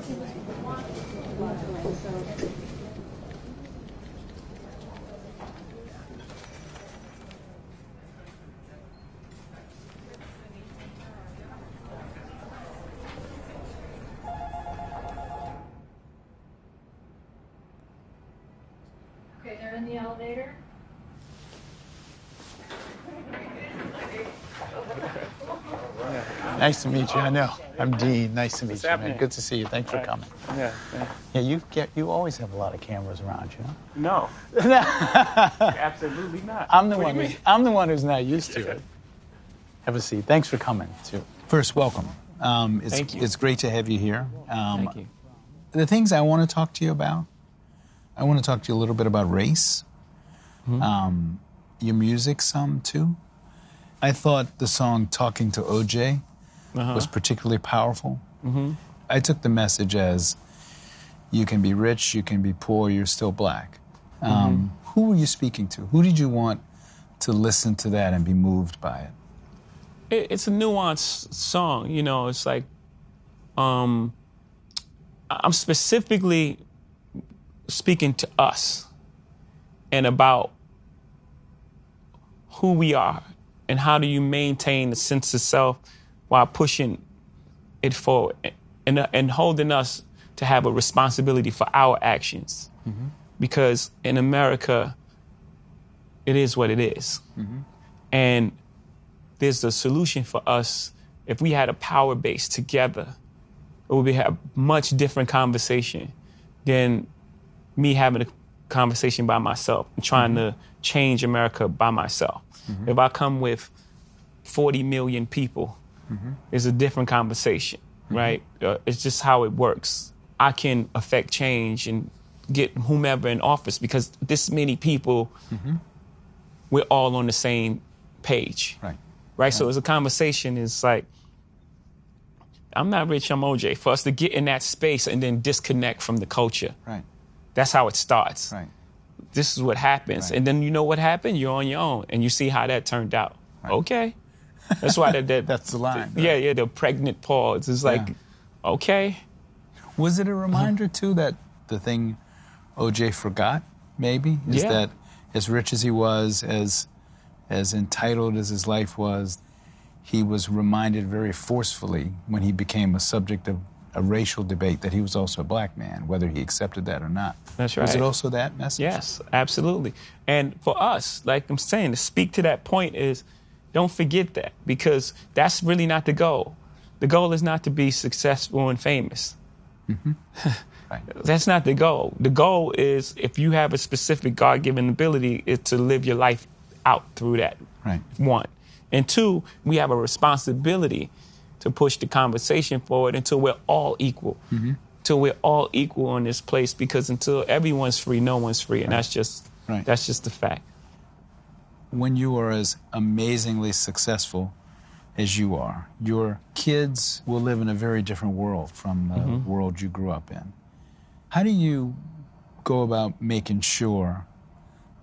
Okay, they're in the elevator. Nice to meet you. I know. I'm Dean. Nice to meet What's you, man. happening? Good to see you. Thanks for coming. Yeah. You always have a lot of cameras around, you know? No. Absolutely not. I'm the What do one. you mean? I'm the one who's not used to it. Have a seat. Thanks for coming too. First, welcome. Thank you. It's great to have you here. Thank you. The things I want to talk to you about. I want to talk to you a little bit about race. Your music, some too. I thought the song "Talking to OJ" was particularly powerful. I took the message as you can be rich, you can be poor, you're still black. Who were you speaking to? Who did you want to listen to that and be moved by it? It's a nuanced song, you know. It's like I'm specifically speaking to us and about who we are and how do you maintain the sense of self while pushing it forward and holding us to have a responsibility for our actions. Because in America, it is what it is. And there's a solution for us. If we had a power base together, it would be a much different conversation than me having a conversation by myself and trying to change America by myself. If I come with 40 million people, it's a different conversation, right? It's just how it works. I can affect change and get whomever in office because this many people, we're all on the same page. Right? So as a conversation, it's like, I'm not rich, I'm OJ. For us to get in that space and then disconnect from the culture. That's how it starts. This is what happens. And then you know what happened? You're on your own. And you see how that turned out. Okay. That's why That's the line. Yeah, the pregnant pause. It's like, okay. Was it a reminder, too, that the thing OJ forgot, maybe? Is that as rich as he was, as entitled as his life was, he was reminded very forcefully when he became a subject of a racial debate that he was also a black man, whether he accepted that or not. That's right. Was it also that message? Yes, absolutely. And for us, like I'm saying, to speak to that point is don't forget that because that's really not the goal. The goal is not to be successful and famous. That's not the goal. The goal is if you have a specific God-given ability, is to live your life out through that. One. And two, we have a responsibility to push the conversation forward until we're all equal. Until we're all equal in this place, because until everyone's free, no one's free. And that's just the fact. When you are as amazingly successful as you are, your kids will live in a very different world from the world you grew up in. How do you go about making sure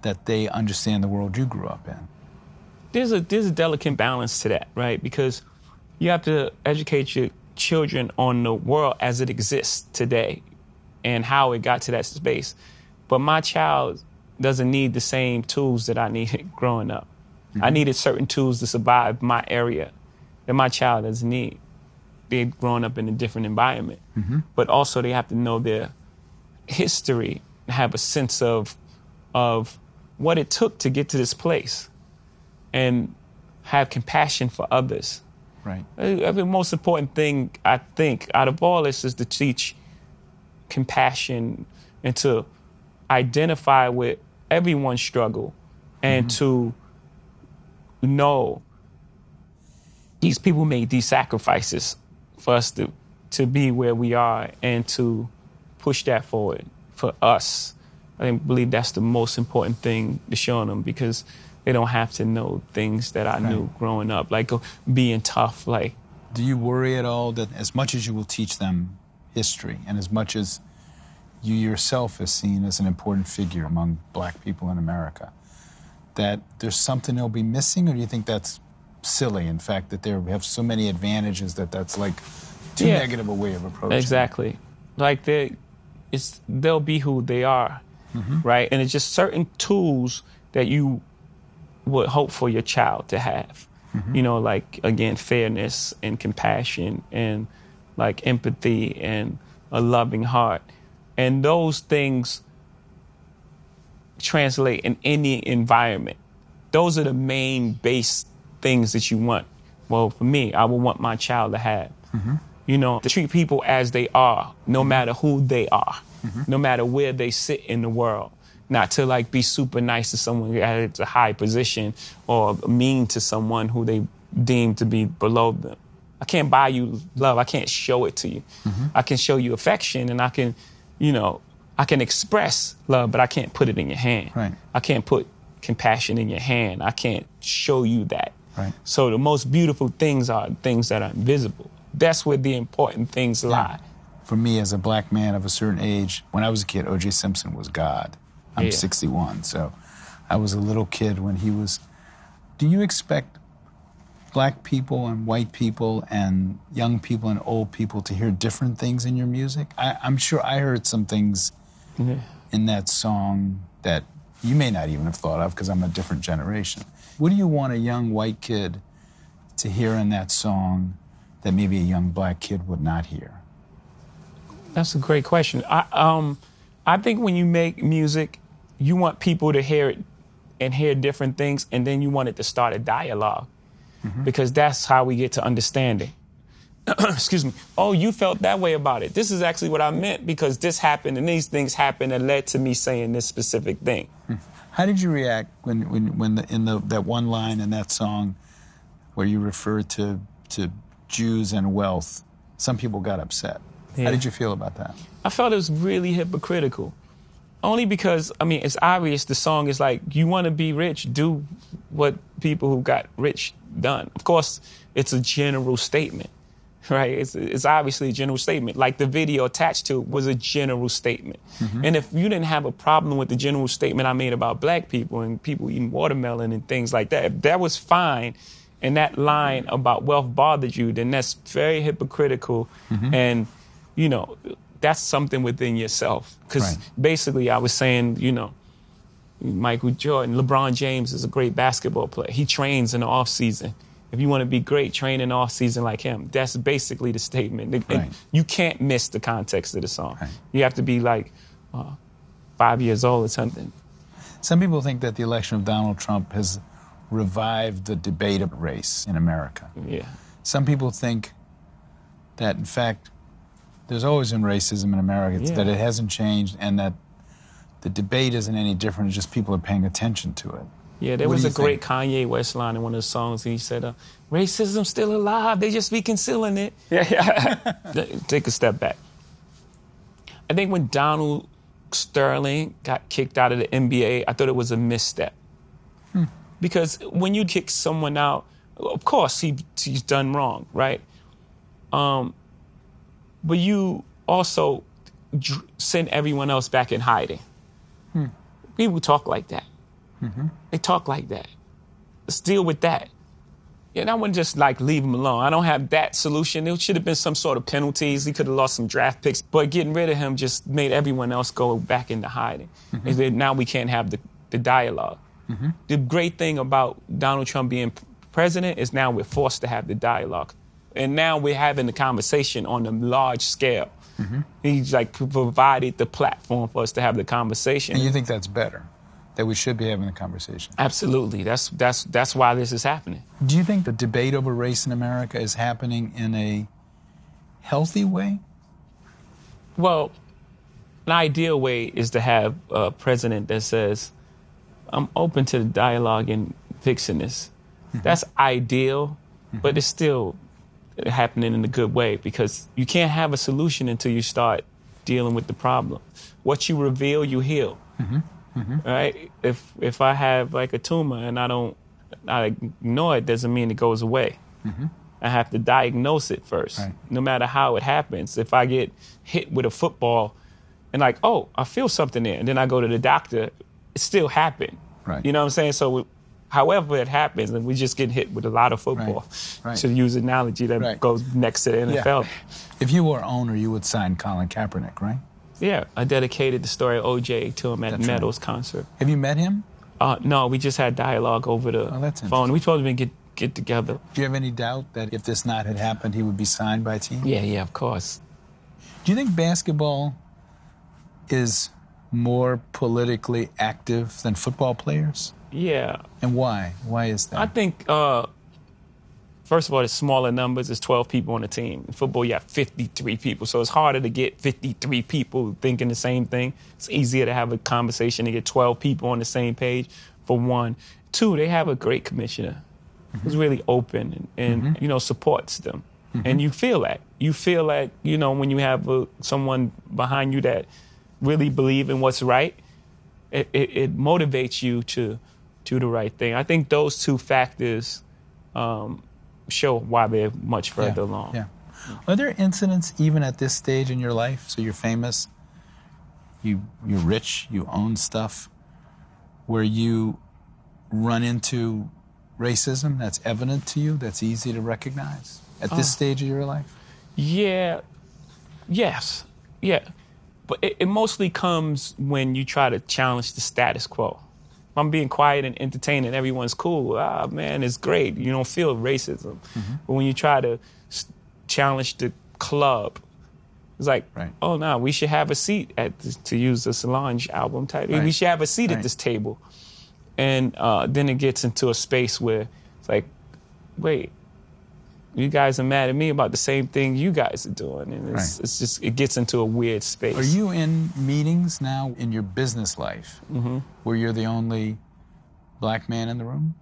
that they understand the world you grew up in? There's a delicate balance to that, right? Because you have to educate your children on the world as it exists today and how it got to that space. But my child doesn't need the same tools that I needed growing up. I needed certain tools to survive my area that my child doesn't need. They're growing up in a different environment. But also they have to know their history, have a sense of what it took to get to this place and have compassion for others. The most important thing, I think, out of all this is to teach compassion and to identify with everyone's struggle and to know these people made these sacrifices for us to be where we are and to push that forward for us. I believe that's the most important thing to show them because they don't have to know things that I knew growing up, like being tough. Like, do you worry at all that as much as you will teach them history and as much as you yourself is seen as an important figure among black people in America, that there's something they'll be missing, or do you think that's silly, in fact, that they have so many advantages that that's like too negative a way of approaching Exactly. like they'll be who they are, right? And it's just certain tools that you would hope for your child to have. You know, like, again, fairness and compassion and like empathy and a loving heart. And those things translate in any environment. Those are the main base things that you want. Well, for me, I would want my child to have. You know, to treat people as they are, no matter who they are, no matter where they sit in the world. Not to like be super nice to someone at a high position or mean to someone who they deem to be below them. I can't buy you love. I can't show it to you. I can show you affection, and I can, you know, I can express love, but I can't put it in your hand. Right. I can't put compassion in your hand. I can't show you that. Right. So the most beautiful things are things that are invisible. That's where the important things lie. For me, as a black man of a certain age, when I was a kid, O.J. Simpson was God. I'm 61, so I was a little kid when he was. Do you expect black people and white people and young people and old people to hear different things in your music? I'm sure I heard some things in that song that you may not even have thought of because I'm a different generation. What do you want a young white kid to hear in that song that maybe a young black kid would not hear? That's a great question. I think when you make music, you want people to hear it and hear different things, and then you want it to start a dialogue, because that's how we get to understanding. Excuse me. Oh, you felt that way about it. This is actually what I meant because this happened and these things happened that led to me saying this specific thing. How did you react when that one line in that song where you referred to Jews and wealth? Some people got upset. Yeah. How did you feel about that? I felt it was really hypocritical. Only because, I mean, it's obvious the song is like, you want to be rich, do what people who got rich done. Of course, it's a general statement, right? It's obviously a general statement. Like the video attached to it was a general statement. And if you didn't have a problem with the general statement I made about black people and people eating watermelon and things like that, if that was fine, and that line about wealth bothered you, then that's very hypocritical. And, you know, that's something within yourself. Because basically I was saying, you know, Michael Jordan, LeBron James is a great basketball player. He trains in the off season. If you want to be great, train in the off season like him. That's basically the statement. You can't miss the context of the song. You have to be like 5 years old or something. Some people think that the election of Donald Trump has revived the debate of race in America. Yeah. Some people think that, in fact, there's always been racism in America, that it hasn't changed, and that the debate isn't any different, it's just people are paying attention to it. Yeah, there was a great Kanye West line in one of the songs. He said, racism's still alive, they just be concealing it. Take a step back. I think when Donald Sterling got kicked out of the NBA, I thought it was a misstep. Because when you kick someone out, of course he's done wrong, right? But you also send everyone else back in hiding. People talk like that. They talk like that. Let's deal with that. And I wouldn't just like leave him alone. I don't have that solution. There should have been some sort of penalties. He could have lost some draft picks. But getting rid of him just made everyone else go back into hiding. And then now we can't have the dialogue. The great thing about Donald Trump being president is now we're forced to have the dialogue. And now we're having the conversation on a large scale. He's like provided the platform for us to have the conversation. And you think that's better? That we should be having the conversation? Absolutely. That's why this is happening. Do you think the debate over race in America is happening in a healthy way? Well, an ideal way is to have a president that says, I'm open to the dialogue and fixing this. That's ideal, but it's still happening in a good way because you can't have a solution until you start dealing with the problem. What you reveal, you heal. Right? If I have like a tumor and I ignore it, doesn't mean it goes away. I have to diagnose it first, no matter how it happens. If I get hit with a football and like, oh, I feel something there, and then I go to the doctor, it still happened. You know what I'm saying? So however it happens, and we just get hit with a lot of football. Right. To use an analogy that goes next to the NFL. Yeah. If you were owner, you would sign Colin Kaepernick, right? Yeah, I dedicated the story of OJ to him at Meadows' concert. Have you met him? No, we just had dialogue over the phone. We told him to get together. Do you have any doubt that if this not had happened, he would be signed by a team? Yeah, of course. Do you think basketball is more politically active than football players? Yeah. And why? Why is that? I think, first of all, it's smaller numbers. There's 12 people on the team. In football, you have 53 people. So it's harder to get 53 people thinking the same thing. It's easier to have a conversation to get 12 people on the same page, for one. Two, they have a great commissioner who's really open and you know, supports them. And you feel that. You feel like, you know, when you have someone behind you that really believe in what's right, it motivates you to do the right thing. I think those two factors show why they're much further along. Yeah. Are there incidents even at this stage in your life? So you're famous, you're rich, you own stuff, where you run into racism that's evident to you, that's easy to recognize at this stage of your life? Yeah. Yes. Yeah. But it mostly comes when you try to challenge the status quo. If I'm being quiet and entertaining, everyone's cool. Ah, man, it's great. You don't feel racism. But when you try to challenge the club, it's like, oh, no, we should have a seat at this, to use the Solange album title. We should have a seat at this table. And then it gets into a space where it's like, wait, you guys are mad at me about the same thing you guys are doing. And it's just, it gets into a weird space. Are you in meetings now in your business life where you're the only black man in the room?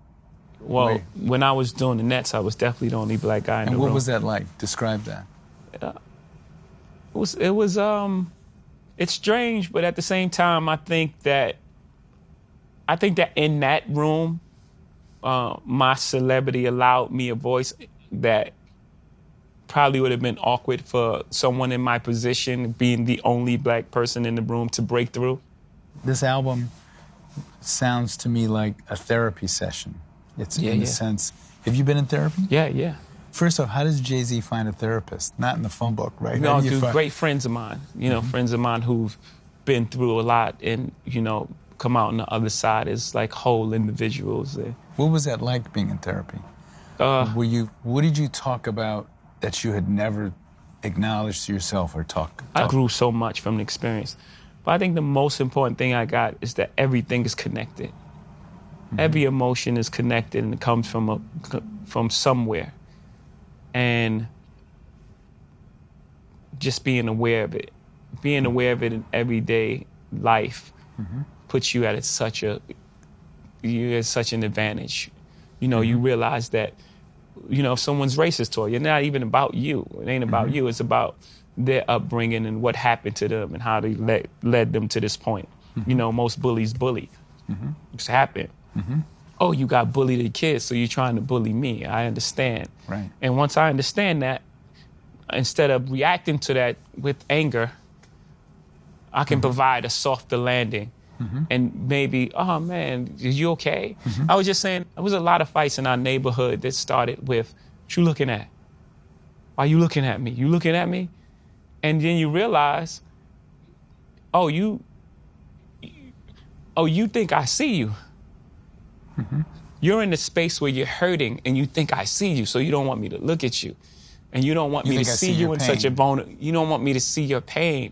Well, when I was doing the Nets, I was definitely the only black guy in the room. And what was that like? Describe that. It's strange, but at the same time, I think that in that room, my celebrity allowed me a voice that probably would have been awkward for someone in my position, being the only black person in the room, to break through. This album sounds to me like a therapy session. It's in the sense, have you been in therapy? Yeah. First off, how does Jay-Z find a therapist? Not in the phone book, right? No, dude, great friends of mine, you know, friends of mine who've been through a lot and, you know, come out on the other side as like whole individuals. What was that like being in therapy? What did you talk about that you had never acknowledged to yourself or talk? I grew so much from the experience. But I think the most important thing I got is that everything is connected. Every emotion is connected and it comes from somewhere. And just being aware of it. Being aware of it in everyday life puts you at such an advantage. You know, you realize that, you know, if someone's racist toward you, it's not even about you. It ain't about you. It's about their upbringing and what happened to them and how they led them to this point. You know, most bullies bully. It's happened. Oh, you got bullied as kids, so you're trying to bully me. I understand. Right. And once I understand that, instead of reacting to that with anger, I can provide a softer landing. And maybe, oh man, are you okay? I was just saying, there was a lot of fights in our neighborhood that started with, what you looking at? Why you looking at me? You looking at me? And then you realize, you think I see you. You're in the space where you're hurting and you think I see you, so you don't want me to look at you. And you don't want me to see you in such a vulnerable, you don't want me to see your pain.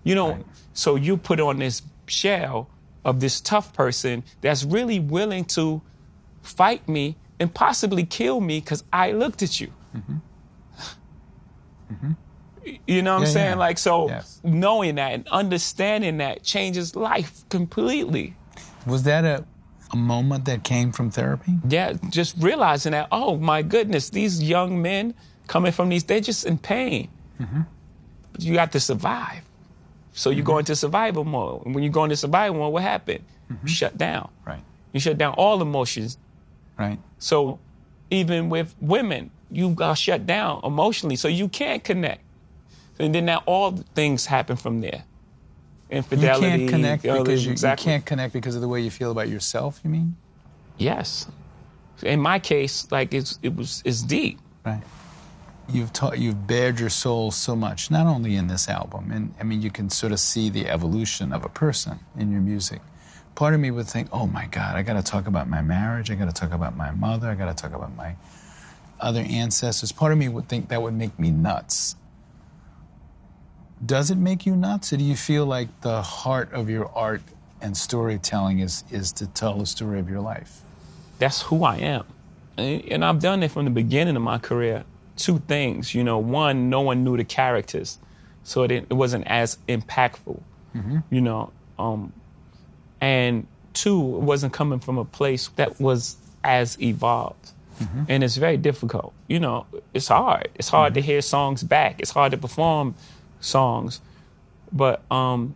You know, so you put on this shell of this tough person that's really willing to fight me and possibly kill me because I looked at you. You know what I'm saying? Like, so knowing that and understanding that changes life completely. Was that a moment that came from therapy? Yeah, just realizing that, oh my goodness, these young men coming from they're just in pain. But you got to survive. So you go into survival mode. And when you go into survival mode, what happened? You shut down. Right. You shut down all emotions. Right. So even with women, you got shut down emotionally, so you can't connect. And then now all the things happen from there. Infidelity. You can't connect because you can't connect because of the way you feel about yourself, you mean? Yes. In my case, like it's deep. Right. You've bared your soul so much, not only in this album, and I mean, you can sort of see the evolution of a person in your music. Part of me would think, oh my God, I got to talk about my marriage, I got to talk about my mother, I got to talk about my other ancestors. Part of me would think that would make me nuts. Does it make you nuts, or do you feel like the heart of your art and storytelling is to tell the story of your life? That's who I am. And I've done it from the beginning of my career. Two things, you know. One, no one knew the characters, so it wasn't as impactful, you know. And two, it wasn't coming from a place that was as evolved. And it's very difficult. You know, it's hard. It's hard to hear songs back. It's hard to perform songs. But I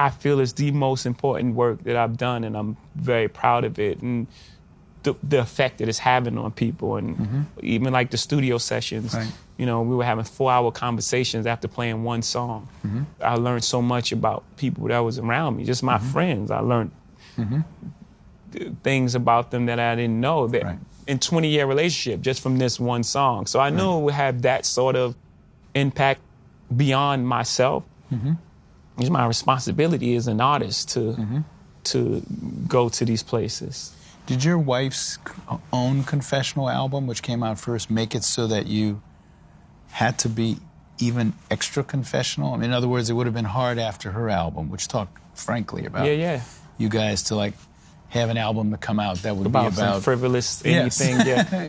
feel it's the most important work that I've done, and I'm very proud of it. And the effect that it's having on people. And even like the studio sessions, you know, we were having 4-hour conversations after playing one song. I learned so much about people that was around me, just my friends. I learned things about them that I didn't know that in 20-year relationship just from this one song. So I knew it would have that sort of impact beyond myself. It's my responsibility as an artist to go to these places. Did your wife's own confessional album, which came out first, make it so that you had to be even extra confessional? I mean, in other words, it would have been hard after her album, which talked frankly about you guys to like have an album to come out that would be about some frivolous anything. Yeah.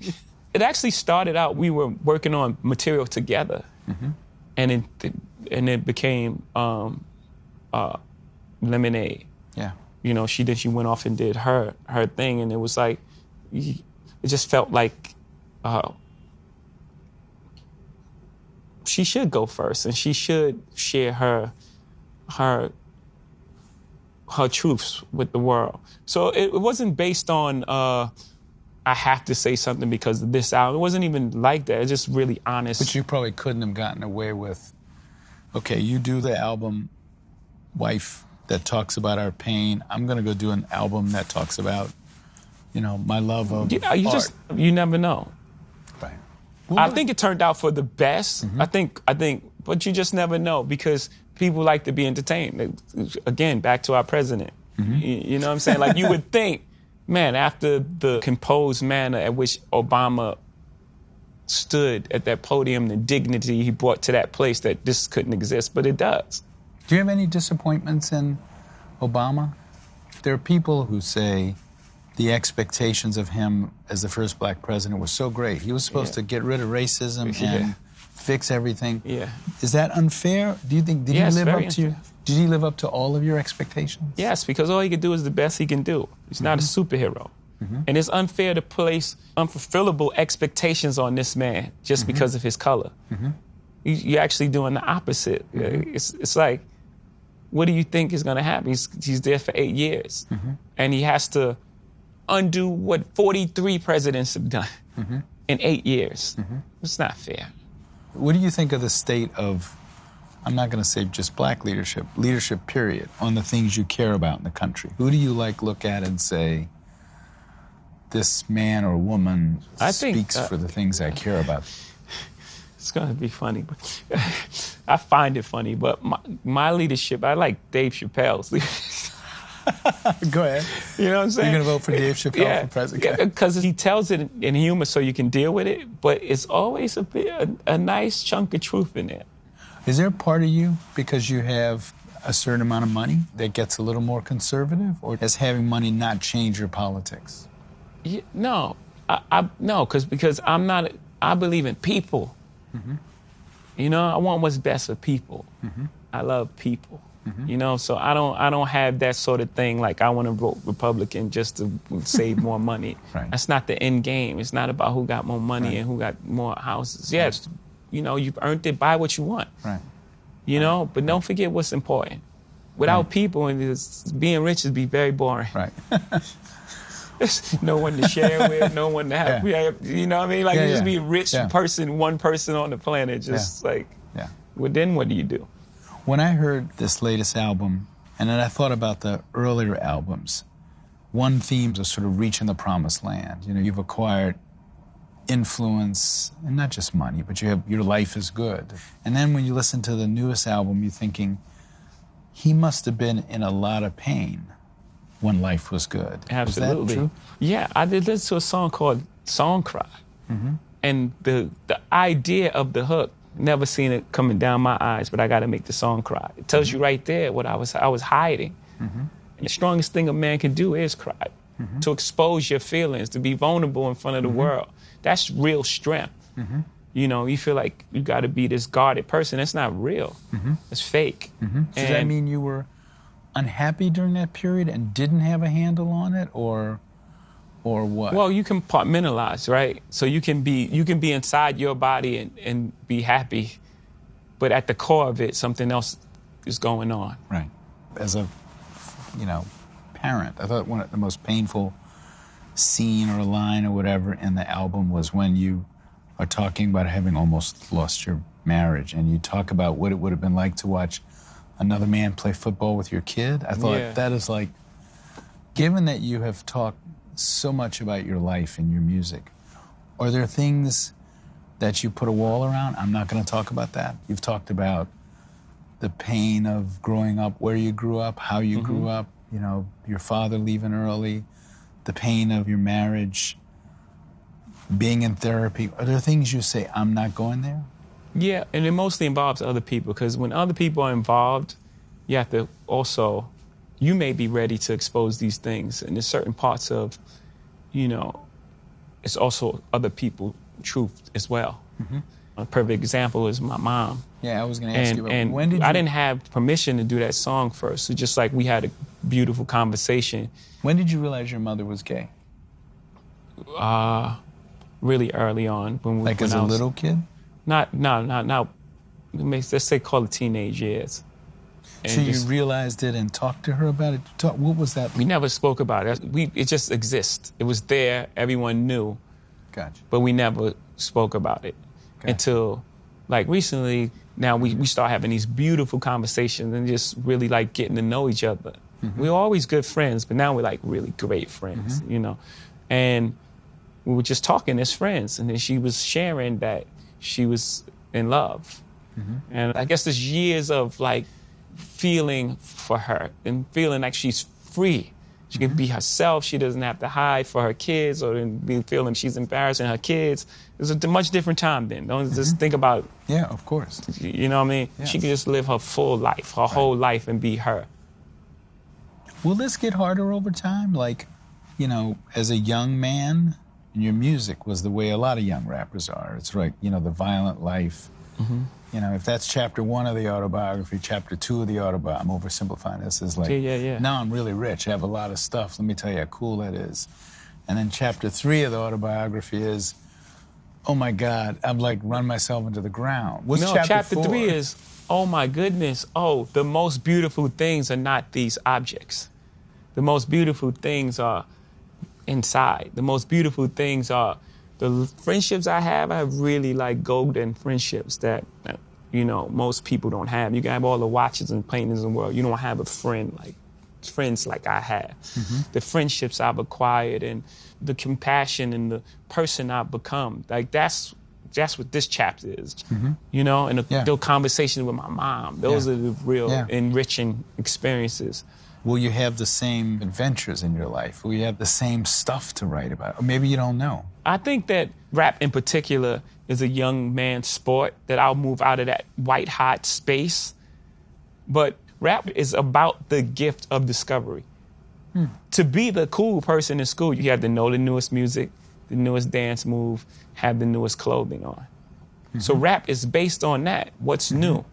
It actually started out, we were working on material together, and it became Lemonade. Yeah. You know, she went off and did her thing, and it was like, it just felt like she should go first, and she should share her truths with the world. So it wasn't based on I have to say something because of this album. It wasn't even like that. It's just really honest. But you probably couldn't have gotten away with, okay, you do the album, Wife, that talks about our pain. I'm going to go do an album that talks about, you know, my love of art. You never know. Right. Well, I think it turned out for the best. I think, but you just never know because people like to be entertained. Again, back to our president. You know what I'm saying? Like you would think, man, after the composed manner at which Obama stood at that podium, the dignity he brought to that place, that this couldn't exist, but it does. Do you have any disappointments in Obama? There are people who say the expectations of him as the first black president were so great. He was supposed to get rid of racism and fix everything. Yeah. Is that unfair? Do you think did he live up to all of your expectations? Yes, because all he could do is the best he can do. He's not a superhero. And it's unfair to place unfulfillable expectations on this man just because of his color. You're actually doing the opposite. It's like, what do you think is going to happen? He's there for 8 years. And he has to undo what 43 presidents have done in 8 years. It's not fair. What do you think of the state of, I'm not going to say just black leadership period, on the things you care about in the country? Who do you look at and say, this man or woman speaks for the things I care about? It's going to be funny, but I find it funny. But my leadership, I like Dave Chappelle's leadership. Go ahead. You know what I'm saying? You're going to vote for Dave Chappelle for president? Because he tells it in humor so you can deal with it, but it's always a nice chunk of truth in there. Is there a part of you, because you have a certain amount of money, that gets a little more conservative? Or does having money not change your politics? No. No, because I believe in people. You know, I want what's best for people. I love people. You know, so I don't have that sort of thing like I want to vote Republican just to save more money. That's not the end game. It's not about who got more money and who got more houses. Yes, you know, you've earned it, buy what you want. You know, but don't forget what's important. Without people, and being rich would be very boring. No one to share with, no one to have. You know what I mean? Like, you just be a rich person, one person on the planet, just well, then what do you do? When I heard this latest album, and then I thought about the earlier albums, one theme is sort of reaching the promised land. You know, you've acquired influence, and not just money, but your life is good. And then when you listen to the newest album, you're thinking, he must have been in a lot of pain when life was good. Absolutely. Is that true? Yeah, I did listen to a song called Song Cry. And the idea of the hook, never seen it coming down my eyes, but I got to make the song cry. It tells you right there what I was hiding. And the strongest thing a man can do is cry. To expose your feelings, to be vulnerable in front of the world. That's real strength. You know, you feel like you got to be this guarded person. That's not real. It's fake. Does that mean you were unhappy during that period and didn't have a handle on it, or what? Well, you compartmentalize, right? So you can be inside your body and be happy, but at the core of it, something else is going on. Right. As a, parent, I thought one of the most painful scene or line or whatever in the album was when you are talking about having almost lost your marriage, and you talk about what it would have been like to watch another man play football with your kid. I thought that is like, given that you have talked so much about your life and your music, are there things that you put a wall around? I'm not going to talk about that. You've talked about the pain of growing up, where you grew up, how you grew up, your father leaving early, the pain of your marriage, being in therapy. Are there things you say, I'm not going there? Yeah, and it mostly involves other people, because when other people are involved, you have to also, you may be ready to expose these things. And there's certain parts of, it's also other people's truth as well. A perfect example is my mom. Yeah, I was going to ask you about and when did I didn't have permission to do that song first. So just like we had a beautiful conversation. When did you realize your mother was gay? Really early on. When as a little kid? Not. Let's say call it teenage years. And so you realized it and talked to her about it? What was that? We never spoke about it. It just exists. It was there. Everyone knew. Gotcha. But we never spoke about it until, recently. Now we start having these beautiful conversations and just really getting to know each other. We were always good friends, but now we're really great friends, And we were just talking as friends, and then she was sharing that she was in love. And I guess there's years of feeling for her and feeling like she's free. She can be herself. She doesn't have to hide for her kids or be feeling she's embarrassing her kids. It was a much different time then. Don't just think about... Yeah, of course. You know what I mean? Yes. She could just live her full life, her whole life, and be her. Will this get harder over time? As a young man, and your music was the way a lot of young rappers are. It's the violent life. If that's chapter 1 of the autobiography, chapter 2 of the autobiography, I'm oversimplifying this, is now I'm really rich, I have a lot of stuff, let me tell you how cool that is. And then chapter 3 of the autobiography is, oh my God, I'm run myself into the ground. What's chapter 4? 3 is, oh my goodness, the most beautiful things are not these objects. The most beautiful things are inside. The most beautiful things are the friendships I have really golden friendships that, most people don't have. You can have all the watches and paintings in the world. You don't have a friends like I have. The friendships I've acquired and the compassion and the person I've become. That's what this chapter is, and the conversations with my mom. Those are the real enriching experiences. Will you have the same adventures in your life? Will you have the same stuff to write about? Or maybe you don't know. I think that rap in particular is a young man's sport, that I'll move out of that white hot space. But rap is about the gift of discovery. To be the cool person in school, you have to know the newest music, the newest dance move, have the newest clothing on. So rap is based on that. What's new?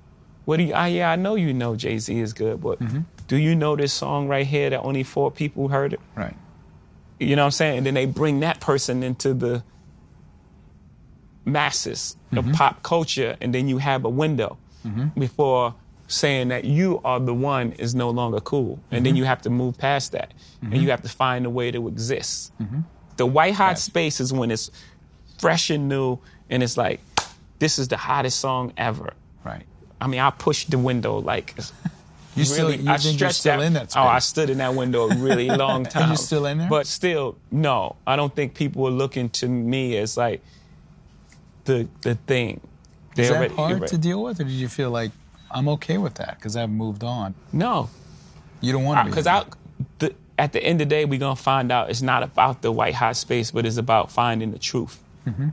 What do you? I know you know Jay-Z is good, but do you know this song right here that only 4 people heard it? Right. You know what I'm saying? And then they bring that person into the masses of pop culture, and then you have a window before saying that you are the one is no longer cool. And then you have to move past that, and you have to find a way to exist. The white hot space is when it's fresh and new, and it's this is the hottest song ever. Right. I mean, I pushed the window You think you're still in that space? Oh, I stood in that window a really long time. Are you still in there? But still, no. I don't think people are looking to me as like the thing. Is that hard to deal with, or did you feel like, I'm okay with that because I've moved on? No. You don't want to be. Because at the end of the day, we're going to find out it's not about the white hot space, but it's about finding the truth. Mm-hmm.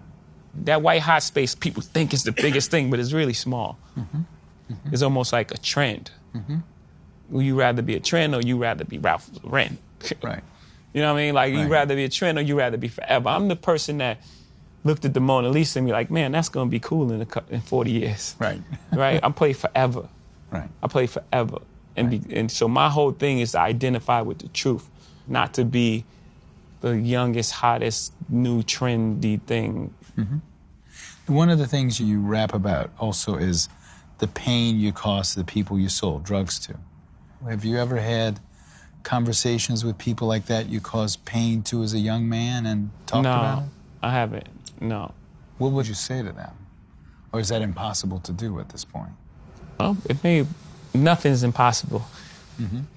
That white hot space, people think is the biggest thing, but it's really small. Mm-hmm. Mm-hmm. It's almost like a trend. Mm-hmm. Will you rather be a trend or you rather be Ralph Lauren? Right. You know what I mean? Like, you rather be a trend or you rather be forever. I'm the person that looked at the Mona Lisa and be like, man, that's going to be cool in 40 years. Right. Right? I play forever. Right. I play forever. And so my whole thing is to identify with the truth, not to be the youngest, hottest, new trendy thing. Mm-hmm. One of the things you rap about also is the pain you caused the people you sold drugs to. Have you ever had conversations with people like that you caused pain to as a young man and talked about it? No, I haven't. No. What would you say to them? Or is that impossible to do at this point? Well, nothing's impossible,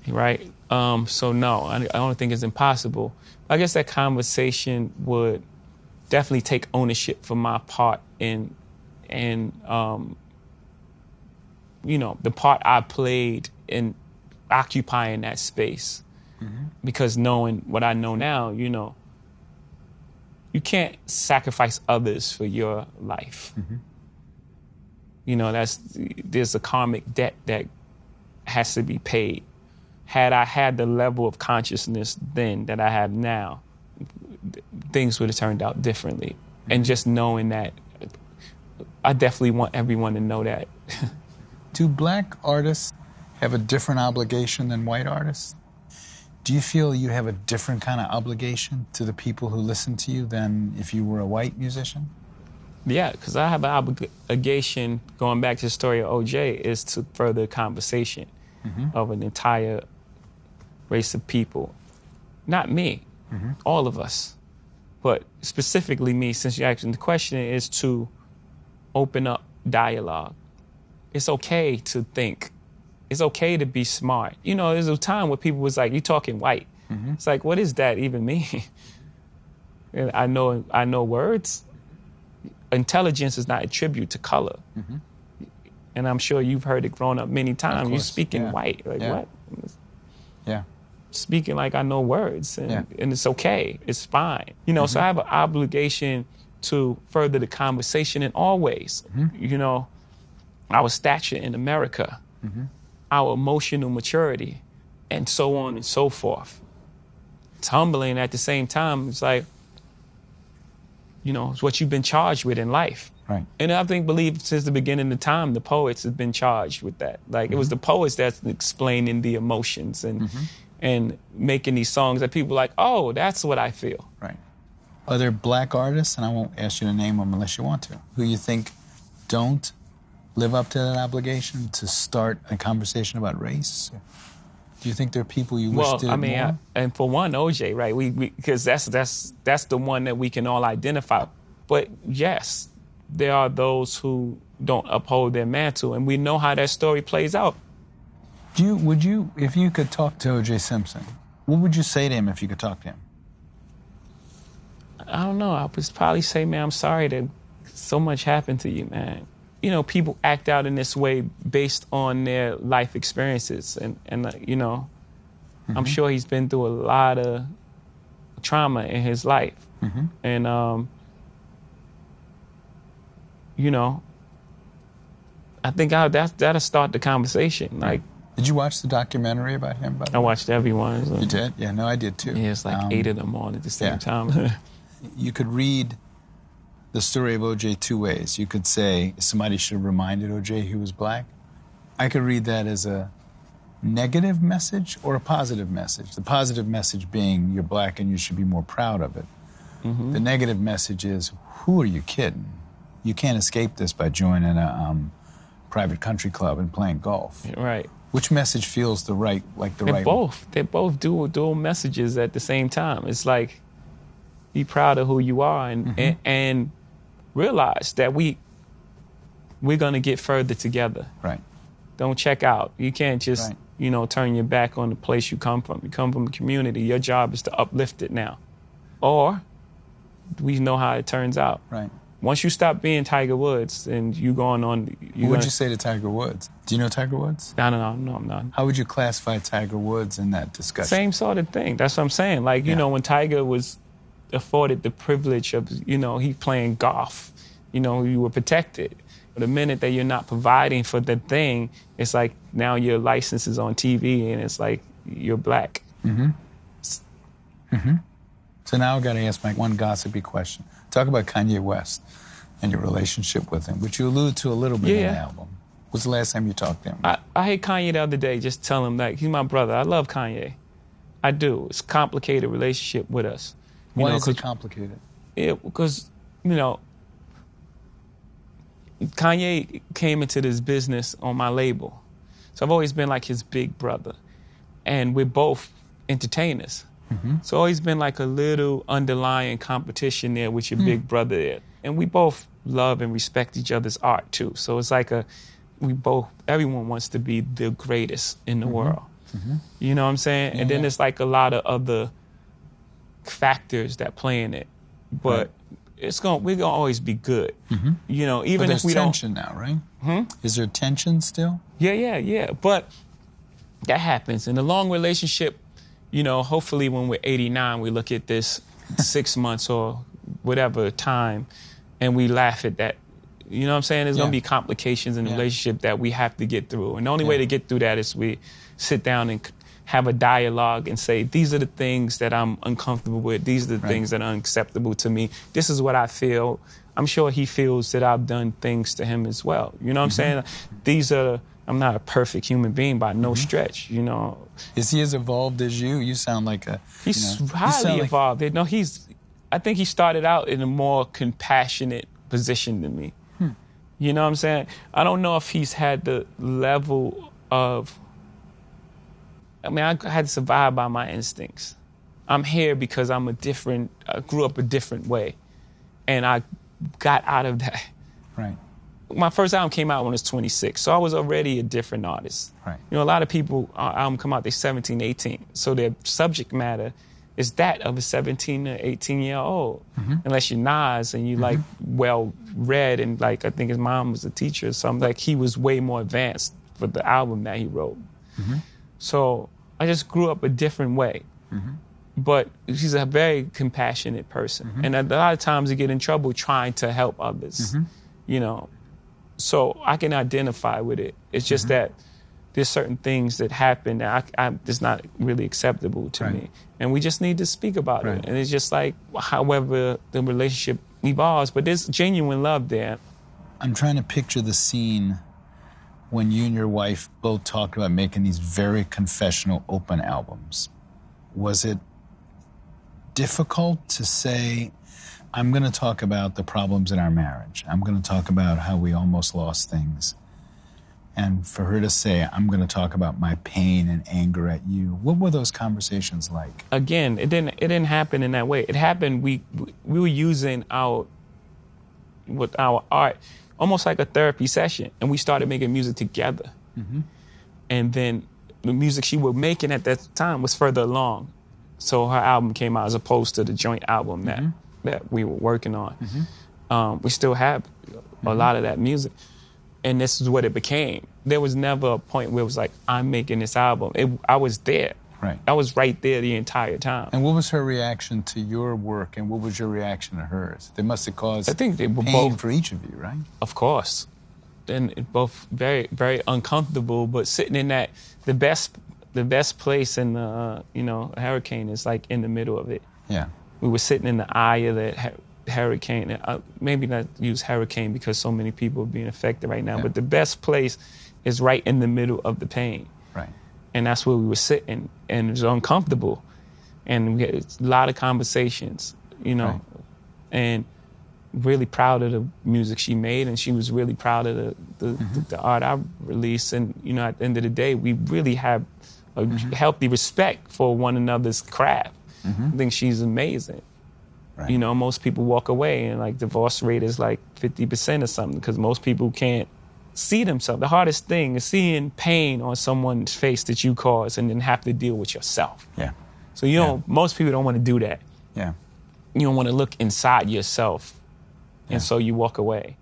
right? So no, I don't think it's impossible. I guess that conversation would definitely take ownership for my part in the part I played in occupying that space. Mm-hmm. Because knowing what I know now, you can't sacrifice others for your life. Mm-hmm. There's a karmic debt that has to be paid. Had I had the level of consciousness then that I have now, things would have turned out differently. Mm-hmm. And just knowing that, I definitely want everyone to know that. Do black artists have a different obligation than white artists? Do you feel you have a different kind of obligation to the people who listen to you than if you were a white musician? Yeah, because I have an obligation, going back to the story of OJ, is to further conversation of an entire race of people. Not me, all of us. But specifically me, since you're asking the question, is to open up dialogue. It's okay to think. It's okay to be smart. There's a time where people was like, you talking white. Mm-hmm. It's like, what does that even mean? And I know words. Intelligence is not a tribute to color. Mm-hmm. And I'm sure you've heard it growing up many times. You're speaking white. Like, what? Yeah. Speaking like I know words. And it's okay. It's fine. So I have an obligation to further the conversation in all ways. Mm-hmm. Our stature in America, our emotional maturity, and so on and so forth. It's humbling at the same time. It's like, it's what you've been charged with in life. Right. And I believe since the beginning of time, the poets have been charged with that. Like, it was the poets that's explaining the emotions and making these songs that people are like, oh, that's what I feel. Right. Are there black artists, and I won't ask you to name them unless you want to, who you think don't live up to that obligation to start a conversation about race? Do you think there are people you wish did more? And for one, OJ, right? Because that's the one that we can all identify. But yes, there are those who don't uphold their mantle, and we know how that story plays out. Would you, if you could talk to O.J. Simpson, what would you say to him if you could talk to him? I don't know. I would probably say, man, I'm sorry that so much happened to you, man. People act out in this way based on their life experiences. And I'm sure he's been through a lot of trauma in his life. Mm-hmm. And, I think that'll start the conversation. Like, did you watch the documentary about him? By the way? I watched everyone. So. You did? Yeah, no, I did too. Yeah, it's like 8 of them on at the same time. You could read the story of O.J. two ways. You could say somebody should have reminded O.J. he was black. I could read that as a negative message or a positive message. The positive message being you're black and you should be more proud of it. Mm-hmm. The negative message is, who are you kidding? You can't escape this by joining a private country club and playing golf. Right. Which message feels the right one? They're both dual messages at the same time. It's like, be proud of who you are and realize that we're going to get further together. Right. Don't check out. You can't just, Right. Turn your back on the place you come from. You come from the community. Your job is to uplift it now. Or we know how it turns out. Right. Once you stop being Tiger Woods and you going on... What would you say to Tiger Woods? Do you know Tiger Woods? No, I'm not. How would you classify Tiger Woods in that discussion? Same sort of thing. That's what I'm saying. Like, Yeah. when Tiger was afforded the privilege of, he playing golf, you were protected. The minute that you're not providing for the thing, it's like now your license is on TV and it's like you're black. So now I've got to ask my one gossipy question. Talk about Kanye West and your relationship with him, which you alluded to a little bit in the album. When's the last time you talked to him? I hate Kanye the other day, just tell him that he's my brother. I love Kanye. I do. It's a complicated relationship with us. Why is it complicated? Because, Kanye came into this business on my label. So I've always been like his big brother. And we're both entertainers. So always been like a little underlying competition there with your big brother there. And we both love and respect each other's art too. So it's like everyone wants to be the greatest in the world. You know what I'm saying? Yeah, and then yeah. there's like a lot of other factors that play in it. But we're gonna always be good. Even But if we there's tension now, right? Is there tension still? Yeah. But that happens. In a long relationship, hopefully when we're 89, we look at this 6 months or whatever time and we laugh at that. You know what I'm saying? There's going to be complications in the relationship that we have to get through. And the only way to get through that is we sit down and have a dialogue and say, these are the things that I'm uncomfortable with. These are the things that are unacceptable to me. This is what I feel. I'm sure he feels that I've done things to him as well. You know what I'm saying? I'm not a perfect human being by no stretch, Is he as evolved as you? You sound like a... He's highly evolved. No, I think he started out in a more compassionate position than me. You know what I'm saying? I don't know if he's had the level of... I had to survive by my instincts. I'm here because I grew up a different way. And I got out of that. Right. My first album came out when I was 26, so I was already a different artist. Right. A lot of people, our album come out, they're 17, 18. So their subject matter is that of a 17 or 18-year-old. Unless you're Nas and you well-read and I think his mom was a teacher or something. He was way more advanced for the album that he wrote. So I just grew up a different way. But she's a very compassionate person. And a lot of times you get in trouble trying to help others, So I can identify with it. It's just that there's certain things that happen that it's not really acceptable to me. And we just need to speak about it. And it's just like, however the relationship evolves, but there's genuine love there. I'm trying to picture the scene when you and your wife both talked about making these very confessional, open albums. Was it difficult to say, I'm going to talk about the problems in our marriage. I'm going to talk about how we almost lost things. And for her to say, I'm going to talk about my pain and anger at you. What were those conversations like? Again, it didn't happen in that way. It happened, we were using our art almost like a therapy session. And we started making music together. And then the music she was making at that time was further along. So her album came out as opposed to the joint album that we were working on. We still have a lot of that music. And this is what it became. There was never a point where it was like, I'm making this album. I was there. Right. I was right there the entire time. And what was her reaction to your work, and what was your reaction to hers? They must have caused I think they were pain both, for each of you, right? Of course. And both very, very uncomfortable, but sitting in that, the best place in the, hurricane is like in the middle of it. Yeah. We were sitting in the eye of that hurricane. Maybe not use hurricane because so many people are being affected right now, but the best place is right in the middle of the pain. Right. And that's where we were sitting, and it was uncomfortable. And we had a lot of conversations, and really proud of the music she made, and she was really proud of the art I released. And, at the end of the day, we really have a healthy respect for one another's craft. I think she's amazing. Right. Most people walk away and divorce rate is 50% or something because most people can't see themselves. The hardest thing is seeing pain on someone's face that you caused and then have to deal with yourself. Yeah. So you don't, most people don't want to do that. Yeah. You don't want to look inside yourself. Yeah. And so you walk away.